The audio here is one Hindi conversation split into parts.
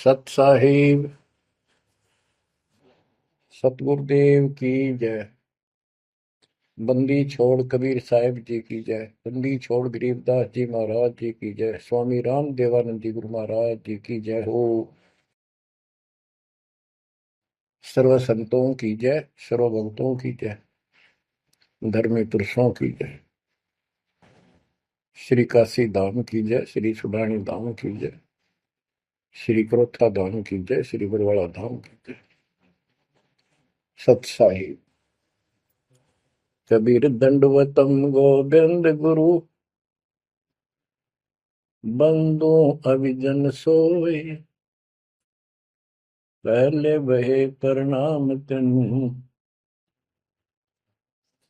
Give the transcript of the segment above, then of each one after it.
सत साहिब सतगुरुदेव की जय। बंदी छोड़ कबीर साहिब जी की जय। बंदी छोड़ गरीबदास जी महाराज जी की जय। स्वामी राम देवानंद जी गुरु महाराज जी की जय हो। सर्व संतों की जय, सर्व भक्तों की जय, धर्मी पुरुषों की जय। श्री काशी धाम की जय, श्री सुडानी धाम की जय, श्री क्रोथा धाम की जय, श्री बरवाड़ा धाम की जय। सत साहिब कबीर दंडवतम गोविंद गुरु, बंदो अभिजन सोए, पहले बहे प्रणाम तिन,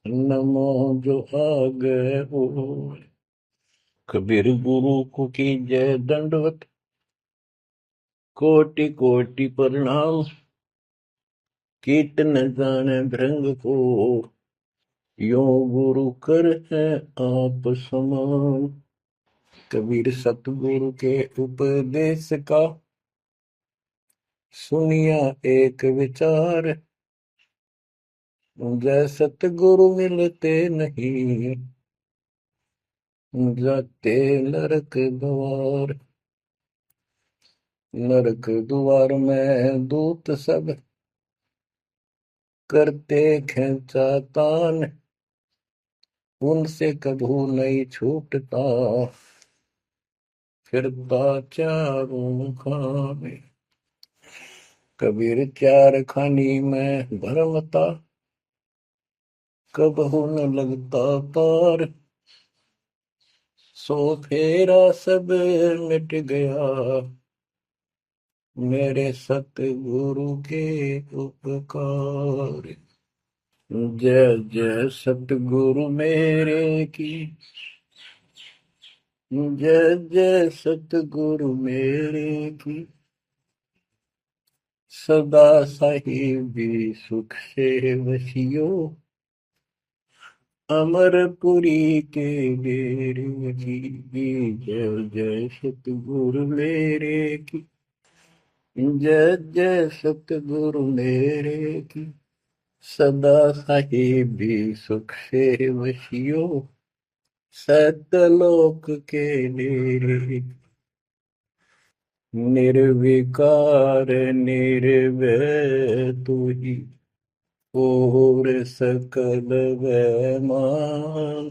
नमो जो आगे होए। कबीर गुरु को की जय दंडवत, कोटि कोटि प्रणाम, कीर्तन जाने भृंग को, यो गुरु कर है आप समान। कबीर सतगुरु के उपदेश का, सुनिया एक विचार, जय सतगुरु मिलते नहीं, जाते नरक द्वार। नरक द्वार में दूत सब, करते खेचा तान, उनसे कभू नहीं छूटता, फिरता चारों खाने। कबीर चार खानी में भरमता, कबहू न लगता पार, सो फेरा सब मिट गया, मेरे सतगुरु के उपकार। जय जय सतगुरु मेरे की, जय जय सतगुरु मेरे की, सदा साहिबी सुख से वसियो, अमरपुरी के डेरे की। जय जय सतगुरु मेरे की, जय जय सतगुरु मेरे की, सदा साहिबी सुख से वसियो, सतलोक के डेरे। निर्विकार निर्भय तू ही, और सकल वैमान।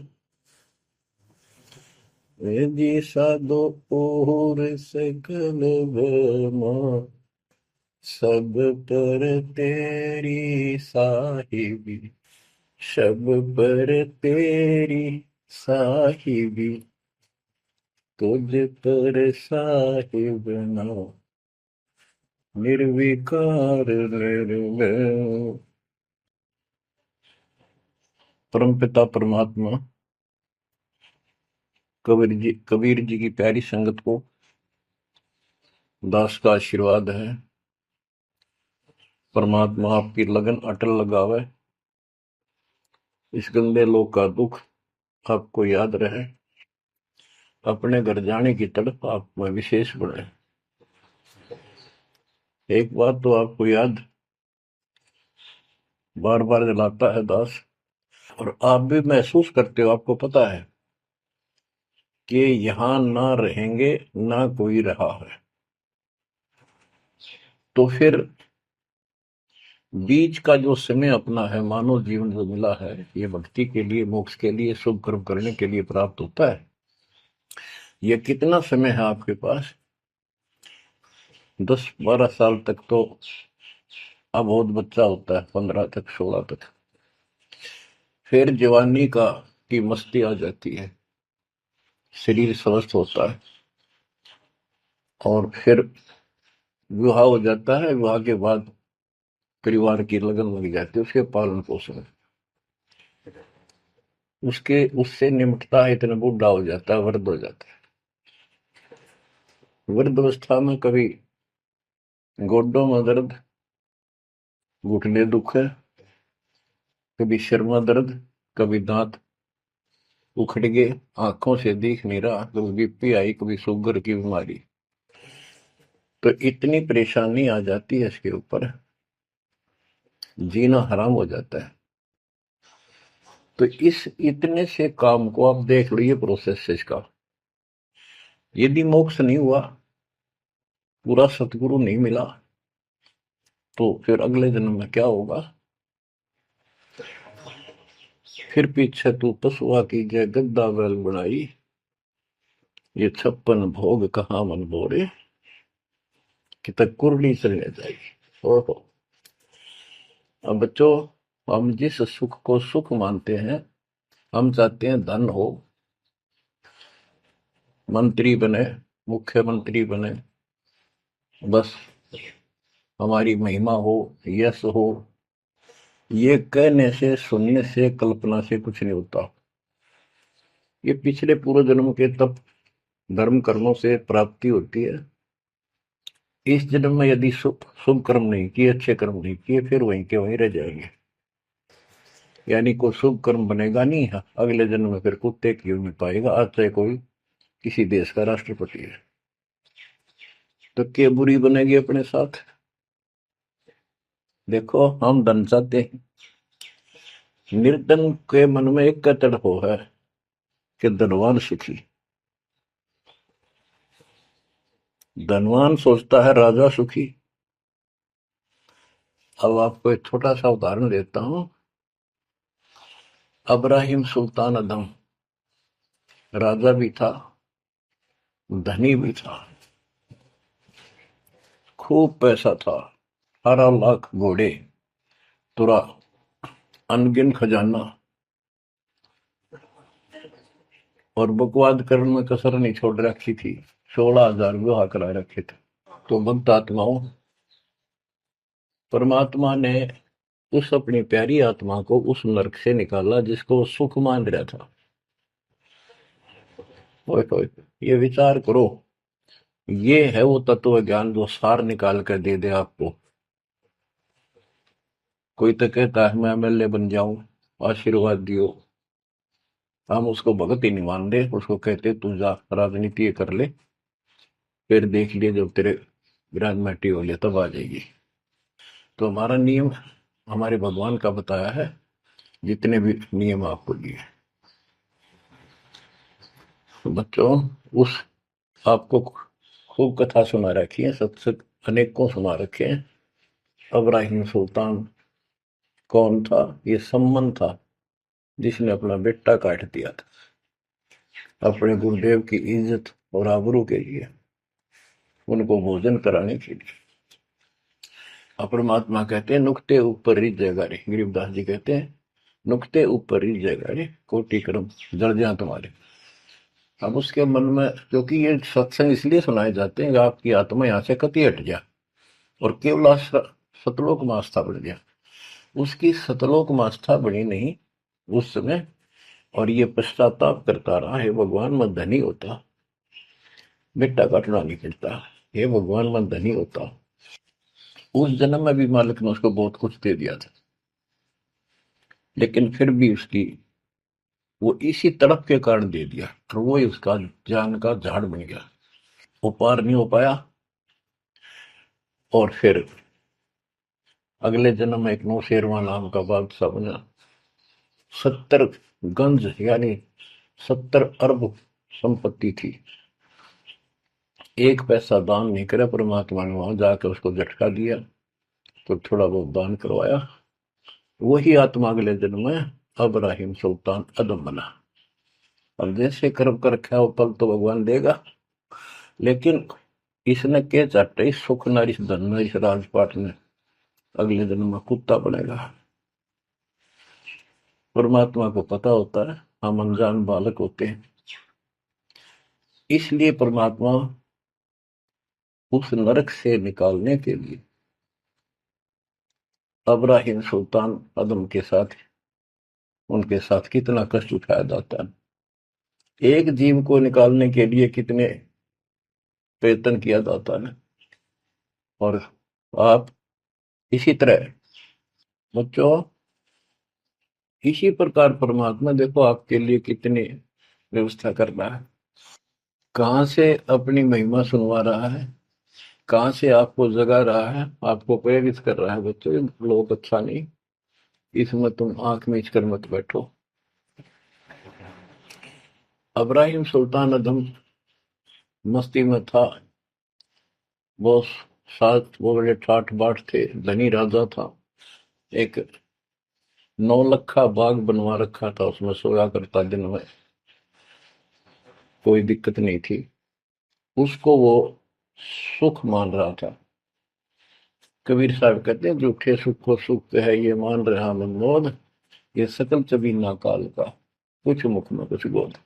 जी साधो और सकल वैमान, सब पर तेरी साहिबी, सब पर तेरी साहिबी, तुझ पर साहिब ना, निर्विकार निर्भय। परमपिता परमात्मा कबीर जी की प्यारी संगत को दास का आशीर्वाद है। परमात्मा आपकी लगन अटल लगावे, इस गंदे लोक का दुख आपको याद रहे, अपने घर जाने की तड़प आप में विशेष बढ़े। एक बात तो आपको याद बार बार दिलाता है दास, और आप भी महसूस करते हो, आपको पता है कि यहां ना रहेंगे ना कोई रहा है, तो फिर बीच का जो समय अपना है, मानव जीवन जो मिला है, ये भक्ति के लिए, मोक्ष के लिए, शुभ कर्म करने के लिए प्राप्त होता है। ये कितना समय है आपके पास? 10-12 साल तक तो अबोध बच्चा होता है, 15 तक, 16 तक, फिर जवानी का की मस्ती आ जाती है, शरीर स्वस्थ होता है, और फिर विवाह हो जाता है। विवाह के बाद परिवार की लगन लग जाती है, उसके पालन पोषण, उसके उससे निमटता है, इतना बूढ़ा हो जाता है, वृद्ध हो जाता है। वृद्ध अवस्था में कभी गोड्डों में दर्द, घुटने दुख है, कभी सिर में दर्द, कभी दांत उखड़ गए, आंखों से दिख नहीं रहा, कभी बीपी आई, कभी शुगर की बीमारी। तो इतनी परेशानी आ जाती है इसके ऊपर, जीना हराम हो जाता है। तो इस इतने से काम को आप देख लो, ये प्रोसेस है इसका। यदि मोक्ष नहीं हुआ, पूरा सतगुरु नहीं मिला, तो फिर अगले जन्म में क्या होगा? फिर पीछे तू पशुआ की जय गद्दा बैल बनाई, ये 56 भोग कहाँ मन बोरे, कि तक कुरली चलने जाएगी। ओहो। अब बच्चों, हम जिस सुख को सुख मानते हैं, हम चाहते हैं धन हो, मंत्री बने, मुख्यमंत्री बने, बस हमारी महिमा हो, यश हो। ये कहने से, सुनने से, कल्पना से कुछ नहीं होता। ये पिछले पूर्व जन्म के तप धर्म कर्मों से प्राप्ति होती है। इस जन्म में यदि शुभ शुभ कर्म नहीं किए, अच्छे कर्म नहीं किए, फिर वहीं के वहीं रह जाएंगे। यानी कोई शुभ कर्म बनेगा नहीं है, अगले जन्म में फिर कुत्ते की नहीं पाएगा, आज चाहे कोई किसी देश का राष्ट्रपति है। तो क्या बुरी बनेगी अपने साथ? देखो, हम धन चाहते हैं, निर्धन के मन में एक तड़प है कि धनवान सुखी। धनवान सोचता है राजा सुखी। अब आपको एक छोटा सा उदाहरण देता हूं। अब्राहिम सुल्तान अदम राजा भी था, धनी भी था, खूब पैसा था, 18 लाख घोड़े, तुरा, अनगिन खजाना, और बकवाद करने में कसर नहीं छोड़ रखी थी। 16,000 विवाह करा रखे थे। तो भक्त आत्माओं, परमात्मा ने उस अपनी प्यारी आत्मा को उस नरक से निकाला जिसको वो सुख मान रहा था। ओए ओए, ये विचार करो। ये है वो तत्व ज्ञान जो सार निकाल कर दे दे आपको। कोई तो कहता है मैं एमएलए बन जाऊं, आशीर्वाद दियो। हम उसको भगत ही नहीं मान रहे, उसको कहते तू जा राजनीति कर ले, फिर देख लिए जब तेरे ग्रेजुएटी हो लिया तब आ जाएगी। तो हमारा नियम हमारे भगवान का बताया है, जितने भी नियम आपको दिए। तो बच्चों, उस आपको खूब कथा सुना रखी है, सत्संग अनेकों सुना रखे हैं। अब्राहिम सुल्तान कौन था? ये सम्मन था जिसने अपना बेटा काट दिया था अपने गुरुदेव की इज्जत और आबरू के लिए, उनको भोजन कराने के लिए। परमात्मा कहते हैं नुक्ते ऊपर रिझ जाएगा रे, गरीबदास जी कहते हैं नुक्ते ऊपर रिझ जाएगा रे, कोटि कर्म जड़ जाए तुम्हारे। अब उसके मन में, क्योंकि ये सत्संग इसलिए सुनाए जाते हैं कि आपकी आत्मा यहाँ से कति हट जाए और केवल सतलोक में आस्था बढ़ जाए। उसकी सतलोक में आस्था बनी नहीं उस समय, और ये पश्चाताप करता रहा, हे भगवान मैं धनी होता, बेटा काटना नहीं पड़ता, हे भगवान मैं धनी होता। उस जन्म में भी मालिक ने उसको बहुत कुछ दे दिया था, लेकिन फिर भी उसकी वो इसी तड़प के कारण दे दिया, और वो ही उसका जान का झाड़ बन गया। वो पार नहीं हो पाया, और फिर अगले जन्म में एक नौशेरवा नाम का बादशाह बना। 70 गंज यानी 70 अरब संपत्ति थी। एक पैसा दान नहीं करे, परमात्मा ने वहां जाकर उसको झटका दिया, तो थोड़ा बहुत दान करवाया। वही आत्मा अगले जन्म में अब्राहिम सुल्तान अदम बना। अब जैसे कर्म कर रखा है वो फल तो भगवान देगा, लेकिन इसने के चाटे सुख न इस धन न इस राजपाट ने, अगले जन्म में कुत्ता बनेगा। परमात्मा को पता होता है, हम अनजान बालक होते हैं। इसलिए परमात्मा उस नरक से निकालने के लिए अब्राहिम सुल्तान अदम के साथ, उनके साथ कितना कष्ट उठाया जाता है। एक जीव को निकालने के लिए कितने प्रयत्न किया जाता है। और आप इसी तरह बच्चों, इसी प्रकार परमात्मा देखो आपके लिए कितनी व्यवस्था कर रहा है, कहां से अपनी महिमा सुनवा रहा है। कहाँ से आपको जगा रहा है, आपको प्रेरित कर रहा है बच्चों, ये लोग अच्छा नहीं, इसमें तुम आंख मीच कर मत बैठो। अब्राहिम सुल्तान अदम मस्ती में था। वो वो बड़े ठाठ बाट थे, धनी राजा था। एक 9 लखा बाग बनवा रखा था, उसमें सोया करता दिन में, कोई दिक्कत नहीं थी उसको, वो सुख मान रहा था। कबीर साहब कहते हैं, झूठे सुख को सुख है ये मान रहा मनमोद, ये सकल चबीना काल का, कुछ मुख में कुछ बोध।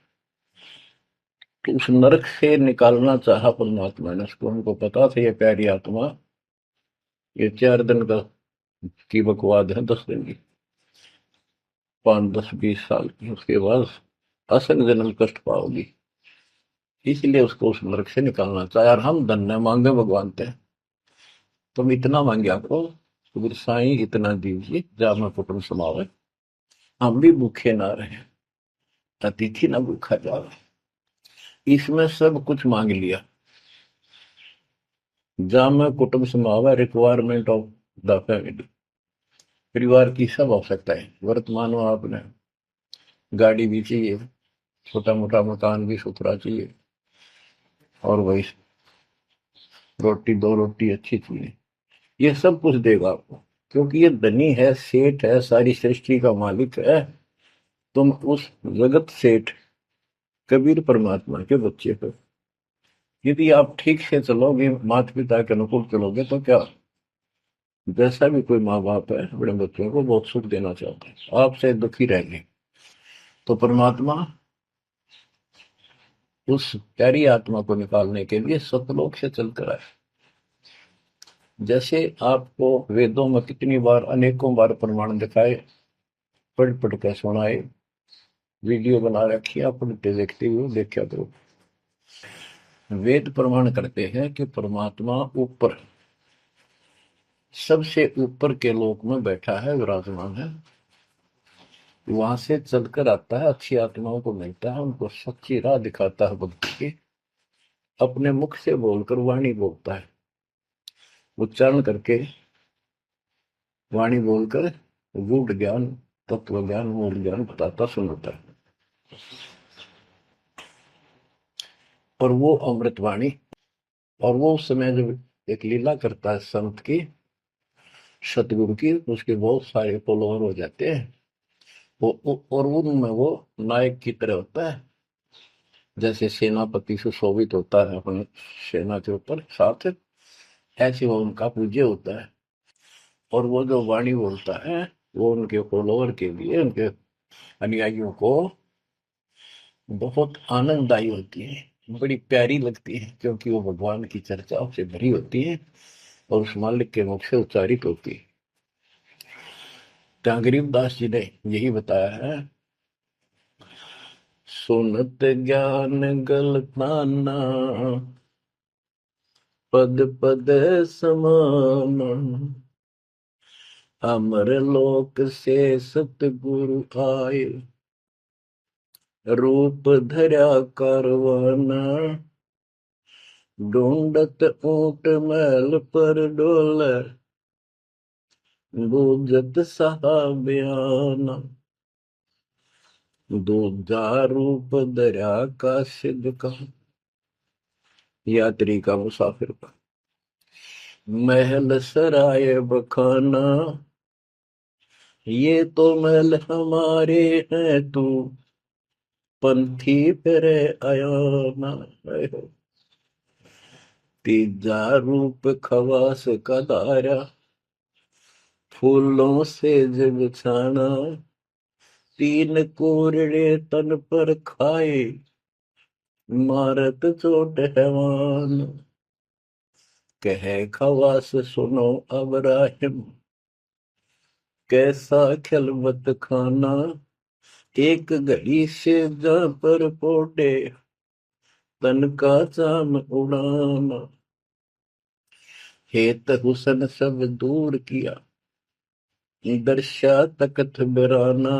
तो उस नरक से निकालना चाहा परमात्मा ने उसको, उनको पता था ये प्यारी आत्मा, ये 4 दिन का की बकवाद है, 10 दिन की, 5, 10, 20 साल की, उसके बाद असन जन्म कष्ट पाओगी। इसलिए उसको उस नरक से निकालना चाहे। और हम धन्य मांगे भगवान थे, तुम इतना मांगे आपको, कबीर साईं इतना दीजिए जा मैं कुटुंब समावे, हम भी भूखे ना रहे, अतिथि ना भूखा जावे। इसमें सब कुछ मांग लिया। जा मैं कुटुंब समावे, रिक्वायरमेंट ऑफ द फैमिली, परिवार की सब आवश्यकताएं। वर्तमान में आपने गाड़ी भी चाहिए, छोटा मोटा मकान भी सुथरा चाहिए, और वही रोटी, 2 रोटी अच्छी चाहिए, ये सब कुछ देगा आपको, क्योंकि ये धनी है, सेठ है, सारी सृष्टि का मालिक है। तुम उस जगत सेठ कबीर परमात्मा के बच्चे हो। यदि आप ठीक से चलोगे, माता पिता के अनुकूल चलोगे, तो क्या, जैसा भी कोई माँ बाप है अपने बच्चों को बहुत सुख देना चाहते हैं, आपसे दुखी रहेंगे, तो परमात्मा उस प्यारी आत्मा को निकालने के लिए सतलोक से चलकर आए। जैसे आपको वेदों में कितनी बार, अनेकों बार प्रमाण दिखाए, पढ़ पढ़ के सुनाए, वीडियो बना रखी है, पढ़ते देखते हुए देखा करो। वेद प्रमाण करते हैं कि परमात्मा ऊपर, सबसे ऊपर के लोक में बैठा है, विराजमान है, वहां से चलकर आता है, अच्छी आत्माओं को मिलता है, उनको सच्ची राह दिखाता है भक्ति की, अपने मुख से बोलकर वाणी बोलता है, उच्चारण करके वाणी बोलकर गूढ़ ज्ञान, तत्व ज्ञान, मूल ज्ञान बताता सुनाता है। और वो अमृतवाणी, और वो उस समय जब एक लीला करता है संत की, सतगुरु की, उसके बहुत सारे फॉलोअर हो जाते हैं, और उनमें वो नायक की तरह होता है, जैसे सेनापति सुशोभित होता है अपने सेना के ऊपर साथ, ऐसे वो उनका पूज्य होता है। और वो जो वाणी बोलता है, वो उनके फॉलोअर के लिए, उनके अनुयायियों को बहुत आनंददायी होती है, बड़ी प्यारी लगती है, क्योंकि वो भगवान की चर्चाओं से भरी होती है और उस मालिक के मुख से उच्चारित होती है। जहाँ गरीबदास जी ने यही बताया है, सुनत ज्ञान गलताना, पद पद समान, अमर लोक से सतगुरु आए, रूप धरा करवाना, ढूंढत ऊंट मैल पर डोले, बूझत साहबियाना, दूजा रूप दरिया का सिद्ध का, यात्री का, मुसाफिर का, महल सराय बखाना, ये तो महल हमारे हैं, तू पंथी फिर आयाना। तीजा रूप खवास का दायरा, फूलों से जग छाना, 3 कोरड़े तन पर खाए, मारत चोट हैवान, कहे खवास सुनो अब राहिम, कैसा खिलवत खाना, एक घड़ी से जा पर पोटे, तन का चाम उड़ाना, हेत हुसन सब दूर किया, दर्शा तकत बिराना,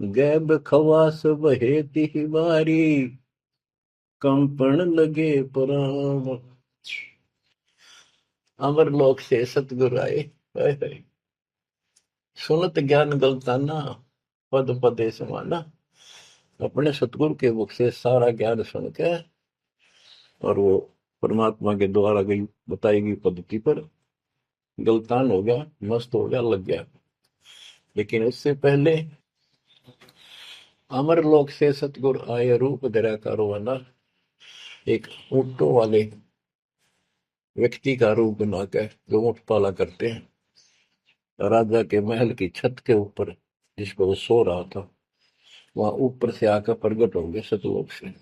गैब खवास बहे तिहवारी, कंपन लगे पुराण। अमर लोक से सतगुरु आए, हाय हाय। सुनत ज्ञान गलताना, पद पदे समाना। अपने सतगुरु के मुख से सारा ज्ञान सुन के और वो परमात्मा के द्वारा गई बताई गई पद्धति पर गलतान हो गया, मस्त हो गया, लग गया। लेकिन उससे पहले अमर लोक से सतगुरु आए, रूप धरा का रोवाना। एक ऊँटों वाले व्यक्ति का रूप बनाकर जो ऊँट पाला करते हैं, राजा के महल की छत के ऊपर जिस पर वो सो रहा था, वहां ऊपर से आकर प्रकट हो गए सतलोक से,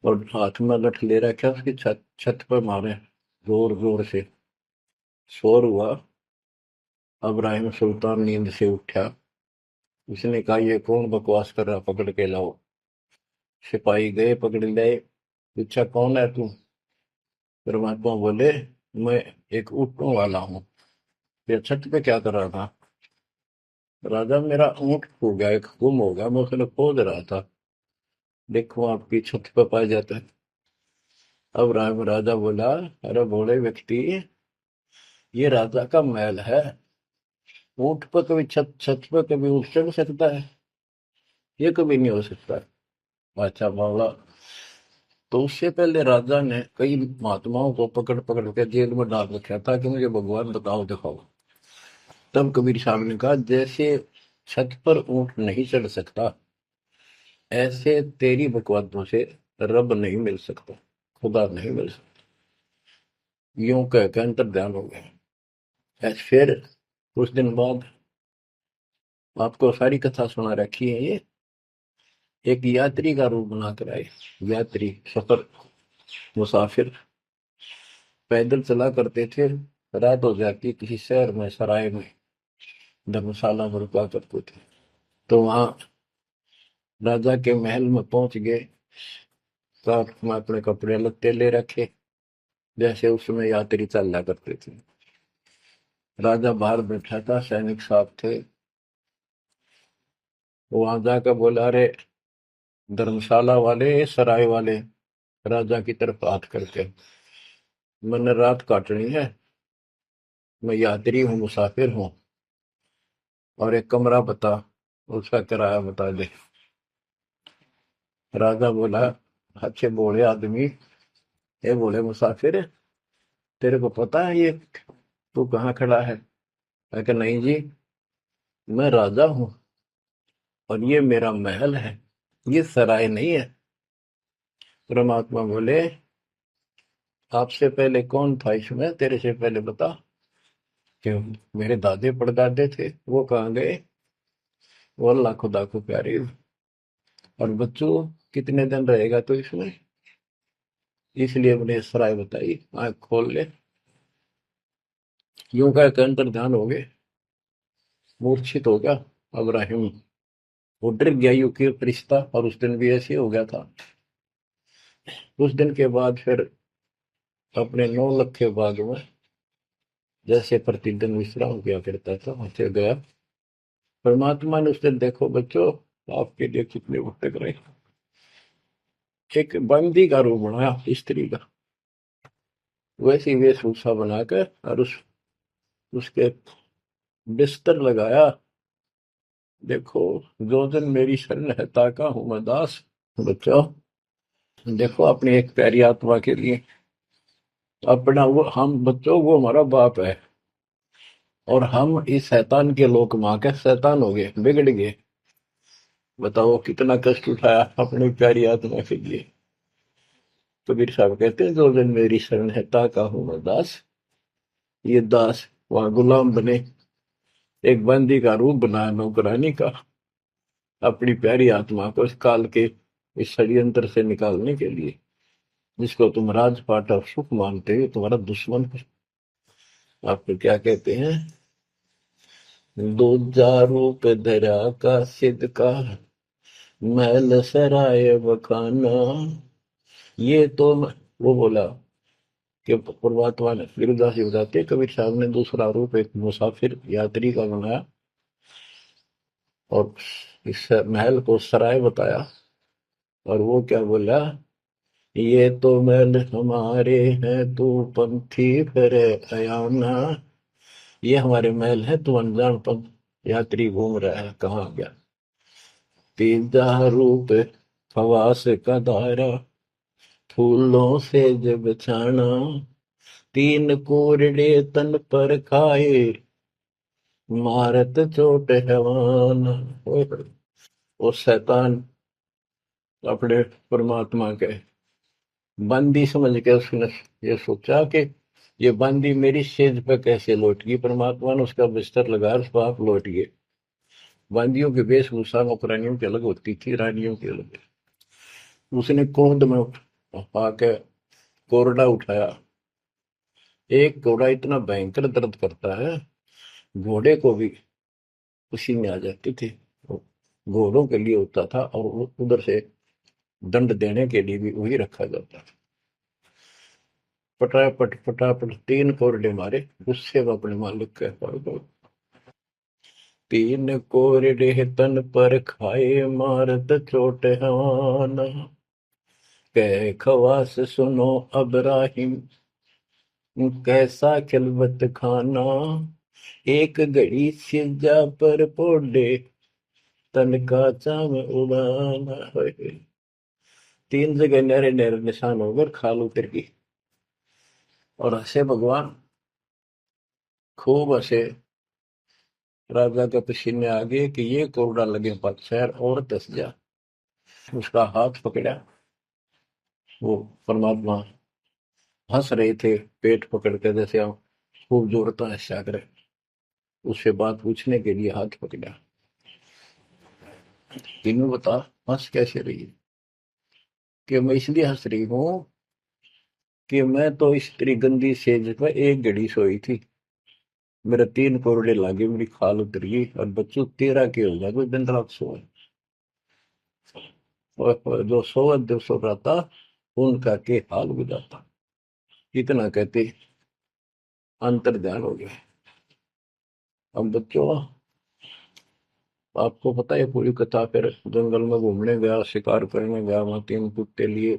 और हाथ में लठ ले रखा, उसकी छत छत पर मारे जोर जोर से। शोर हुआ। अब्राहिम सुल्तान नींद से उठा। उसने कहा, ये कौन बकवास कर रहा, पकड़ के लाओ। सिपाही गए, पकड़ लाए। पूछा, कौन है तू? परमात्मा बोले, मैं एक ऊँटों वाला हूँ। ये छत पे क्या कर रहा था? राजा, मेरा ऊँट खो गया, एक गुम हो गया, मैं उसने खोज रहा था, देखो आपकी छत पे पाया जाता है। अब राजा बोला, अरे भोले व्यक्ति, ये राजा का महल है, ऊँट पर कभी छत छत पर कभी ऊँट चढ़ सकता है? ये कभी नहीं हो सकता। अच्छा बोला। तो उससे पहले राजा ने कई महात्माओं को पकड़ पकड़ के जेल में डाल रखा था कि मुझे भगवान बताओ, दिखाओ। तब कबीर साहब ने कहा, जैसे छत पर ऊँट नहीं चढ़ सकता, ऐसे तेरी बकवादों से रब नहीं मिल सकता, खुदा नहीं मिल सकता। यूं कह के अंतर ध्यान हो गया। फिर कुछ दिन बाद आपको सारी कथा सुना रखी है, ये एक यात्री का रूप बनाकर आए। यात्री, सफर, मुसाफिर पैदल चला करते थे। रात हो जाती, किसी शहर में, सराय में, धर्मशाला में रुका करते थे। तो वहां राजा के महल में पहुंच गए। साथ में अपने कपड़े लत्ते ले रखे, जैसे उसमें यात्री चलना करते थे। राजा बाहर बैठा था, सैनिक साहब थे। वहां जाकर बोला, अरे धर्मशाला वाले, सराय वाले, राजा की तरफ हाथ करके, मैंने रात काटनी है, मैं यात्री हूँ, मुसाफिर हूँ, और एक कमरा बता, उसका किराया बता दे। राजा बोला, अच्छे बोले आदमी, ये बोले मुसाफिर, तेरे को पता है ये तू कहाँ खड़ा है? मैं कहा, नहीं जी, मैं राजा हूँ और ये मेरा महल है, ये सराय नहीं है। परमात्मा बोले, आपसे पहले कौन था इसमें, तेरे से पहले बता। कि मेरे दादे परदादे थे, वो कहाँ गए? वो अल्लाह खुदा को प्यारे। और बच्चों, कितने दिन रहेगा तो इसमें? इसलिए मैंने सराय बताई, आंख खोल ले। यूं कह के अंतर ध्यान हो गए, मूर्छित हो गया अब्राहिम। वो डर गया, यू कि रिश्ता, और उस दिन भी ऐसे हो गया था। उस दिन के बाद फिर अपने 9 लखे बाग में जैसे प्रतिदिन विश्राम किया करता था, वहां गया। परमात्मा ने उस दिन, देखो बच्चों, आपके लिए कितने भटक रहे, एक बंदी का रूप बनाया, स्त्री का, वैसी वेशभूषा बनाकर, और उसके बिस्तर लगाया। देखो, जो जन मेरी शरण है, ताका हूं मैं दास। बच्चों, देखो अपनी एक प्यारी आत्मा के लिए अपना, वो हम बच्चों, वो हमारा बाप है, और हम इस शैतान के लोक में आके शैतान हो गए, बिगड़ गए। बताओ कितना कष्ट उठाया अपनी प्यारी आत्मा के लिए। कबीर साहब कहते हैं, जो जन मेरी शरण है, ताका हूं मैं दास। ये दास वहां गुलाम बने, एक बंदी का रूप बनाया, नौकरानी का, अपनी प्यारी आत्मा को इस काल के इस षड्यंत्र से निकालने के लिए। जिसको तुम राजपाट और सुख मानते हो, तुम्हारा दुश्मन है। आपको क्या कहते हैं? दूजा रूप धरा का सिद्ध का, महल सराय बखाना। ये तो वो बोला कि परमात्मा ने, गिरिदास जी बताते, कबीर साहब ने दूसरा रूप एक मुसाफिर यात्री का बनाया, और इस महल को सराय बताया। और वो क्या बोला, ये तो महल हमारे हैं, तू पंथी फिर अयाना। ये हमारे महल है, तू अनजान पंथ यात्री घूम रहा है, कहाँ गया। तीजा रूप फवास का धारा, फूलों से जब छाना। तीन कोरडे तन पर खाए, मारत चोट हैवान। वो शैतान अपने परमात्मा के बंदी समझ के उसने ये सोचा कि ये बंदी मेरी सेज पे कैसे लौट गई। परमात्मा ने उसका बिस्तर लगा, पाप लौट गए। बंदियों की वेशभूषा नौकरानियों की अलग होती थी, रानियों की अलग। उसने क्रोध में आके कोरडा उठाया। एक घोड़ा इतना भयंकर दर्द करता है, घोड़े को भी पसीने आ जाती थी। वो घोड़ों के लिए होता था, और उधर से दंड देने के लिए भी वही रखा जाता था। पटापट पटापट तीन कोरडे मारे, गुस्से में अपने मालिक के पास गए। तीन कोरडे तन पर खाए, मारत चोट हवान। कह खवास सुनो अबराहिम, कैसा खिलवत खाना। एक घड़ी सिजा पर पोडे, तन का चाव उड़ाना। तीन जगह नहरे नहरे निशान होकर खाल उतर गई। और हंसे भगवान, खूब हंसे। राजा के पसीने आ गए कि ये कोरडा लगे पक्षर और दस जा। उसका हाथ पकड़ा। वो परमात्मा हंस रहे थे, पेट पकड़ के, जैसे आप खूब जोरता है सागर। उससे बात पूछने के लिए हाथ पकड़ा। तीनों बता, हंस कैसे रही है। कि मैं इसलिए हंस रही हूँ कि मैं तो इस तेरी गंदी सेज पर एक घड़ी सोई थी, मेरे तीन कोरडे लागे, मेरी खाल उतर गई, और बच्चों तेरा के हो गया, कोई दिन रात सोए। और जो सोवत जो सो रहा था, उनका के हाल बुझाता। इतना कहते अंतर ध्यान हो गया। अब बच्चों, आपको पता है पूरी कथा। फिर जंगल में घूमने गया, शिकार करने गया, वहां तीन कुत्ते लिए,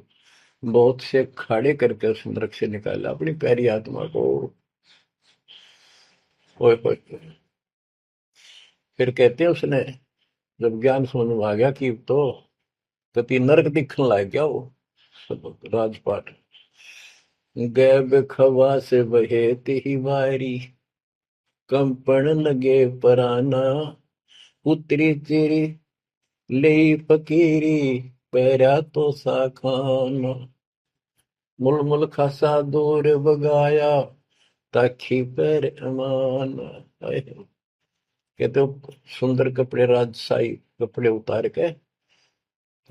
बहुत से खाड़े करके उस नरक से निकाला अपनी प्यारी आत्मा को। ओए होए। फिर कहते हैं उसने, जब ज्ञान समझ में आ गया कि तो कति नरक दिखने लग गया वो राजपाट। गैब खवा से बहे ही वारी, कंपन लगे पराना। उतरी तेरी ले फकीरी, पैरा तो साखाना। मुलमुल खासा दूर बगाया, ताखी पैर अमान। कहते हो सुंदर कपड़े, राजशाही कपड़े उतार के,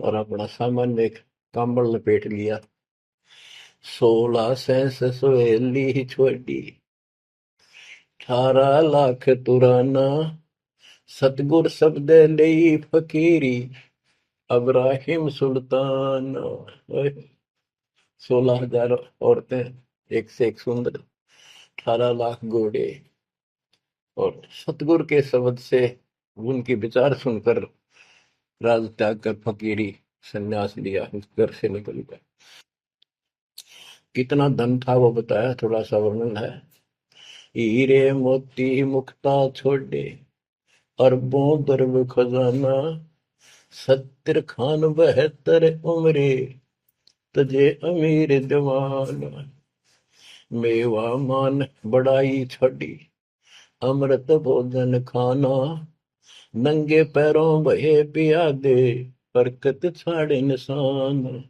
और अपना सामान में एक कंबल लपेट लिया। 16 सहेली छोड़ी, 18 लाख तुराना। सतगुर शब्द ले फकीरी, अब्राहिम सुल्तान। 16,000 औरतें, एक से एक सुंदर, 18 लाख घोड़े। और सतगुरु के शब्द से, उनकी विचार सुनकर राज त्याग कर फकीरी संन्यास लिया, इस घर से निकल गया। कितना धन था वो बताया, थोड़ा सा वर्णन है। हीरे मोती मुक्ता छोड़े, अरबों दरब खजाना। 70 खान 72 उम्रे, तजे अमीर दीवाना। मेवा मान बड़ाई छड़ी, अमृत भोजन खाना। नंगे पैरों बहे पिया दे, बरकत छाड़े निशान।